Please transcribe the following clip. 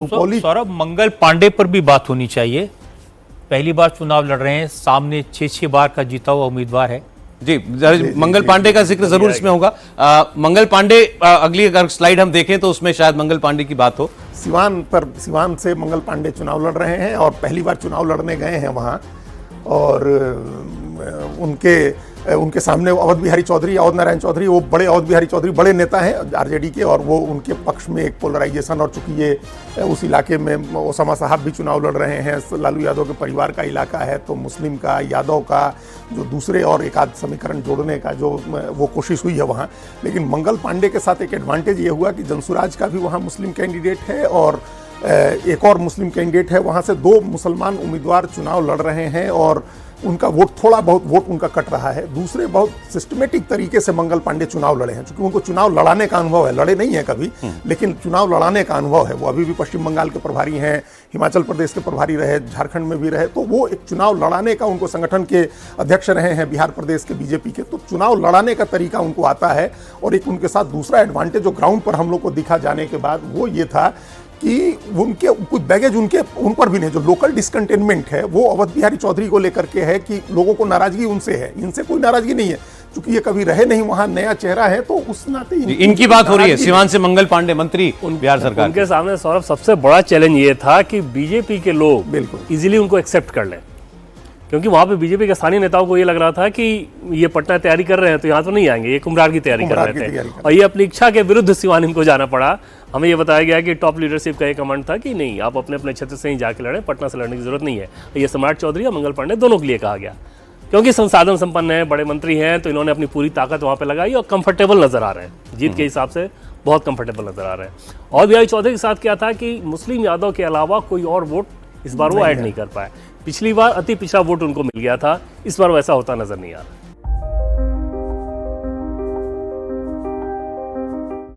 सौरभ, मंगल पांडे पर भी बात होनी चाहिए। पहली बार चुनाव लड़ रहे हैं, सामने 6 बार का जीता हुआ उम्मीदवार है। जी, मंगल पांडे का जिक्र जरूर इसमें होगा। मंगल पांडे, अगली अगर स्लाइड हम देखें तो उसमें शायद मंगल पांडे की बात हो। सिवान से मंगल पांडे चुनाव लड़ रहे हैं और पहली बार चुनाव लड़ने गए हैं वहां, और उनके सामने अवध बिहारी चौधरी, अवध नारायण चौधरी, वो बड़े अवध बिहारी चौधरी बड़े नेता हैं आरजेडी के, और वो उनके पक्ष में एक पोलराइजेशन, और चूंकि ये उस इलाके में ओसामा साहब भी चुनाव लड़ रहे हैं, लालू यादव के परिवार का इलाका है, तो मुस्लिम का, यादव का जो दूसरे और एक आध समीकरण जोड़ने का जो वो कोशिश हुई है वहाँ। लेकिन मंगल पांडे के साथ एक एडवांटेज ये हुआ कि जनसुराज का भी वहाँ मुस्लिम कैंडिडेट है और एक और मुस्लिम कैंडिडेट है, वहाँ से 2 मुसलमान उम्मीदवार चुनाव लड़ रहे हैं और उनका वोट, थोड़ा बहुत वोट उनका कट रहा है। दूसरे बहुत सिस्टमेटिक तरीके से मंगल पांडे चुनाव लड़े हैं, क्योंकि उनको चुनाव लड़ाने का अनुभव है, लड़े नहीं है कभी, लेकिन चुनाव लड़ाने का अनुभव है। वो अभी भी पश्चिम बंगाल के प्रभारी हैं, हिमाचल प्रदेश के प्रभारी रहे, झारखंड में भी रहे, तो वो एक चुनाव लड़ाने का, उनको संगठन के अध्यक्ष रहे हैं बिहार प्रदेश के बीजेपी के, तो चुनाव लड़ाने का तरीका उनको आता है। और एक उनके साथ दूसरा एडवांटेज जो ग्राउंड पर हम लोग को दिखा जाने के बाद वो ये था कि उनके कुछ बैगेज उन पर भी नहीं। जो लोकल डिसकंटेनमेंट है वो अवध बिहारी चौधरी को लेकर के है कि लोगों को नाराजगी उनसे है, इनसे कोई नाराजगी नहीं है, क्योंकि ये कभी रहे नहीं वहां, नया चेहरा है, तो उस नाते इनकी बात हो रही है। सिवान से मंगल पांडे मंत्री बिहार सरकार, उनके सामने सौरभ सबसे बड़ा चैलेंज ये था कि बीजेपी के लोग बिल्कुल इजीली उनको एक्सेप्ट कर लें, क्योंकि वहां पे बीजेपी के स्थानीय नेताओं को ये लग रहा था कि ये पटना तैयारी कर रहे हैं तो यहाँ तो नहीं आएंगे, ये कुम्हरार की तैयारी कर रहे थे, और ये अपनी इच्छा के विरुद्ध सिवान इनको जाना पड़ा। हमें ये बताया गया कि टॉप लीडरशिप का ये कमांड था कि नहीं, आप अपने अपने क्षेत्र से ही जाके लड़ें, पटना से लड़ने की जरूरत नहीं है। ये सम्राट चौधरी और मंगल पांडे दोनों के लिए कहा गया, क्योंकि संसाधन संपन्न है, बड़े मंत्री हैं, तो इन्होंने अपनी पूरी ताकत वहाँ पे लगाई और कंफर्टेबल नजर आ रहे हैं, जीत के हिसाब से बहुत कंफर्टेबल नजर आ रहे हैं। और बिहारी चौधरी के साथ क्या था कि मुस्लिम यादव के अलावा कोई और वोट इस बार वो ऐड नहीं कर पाए। पिछली बार अति पिछड़ा वोट उनको मिल गया था, इस बार वैसा होता नजर नहीं आ रहा।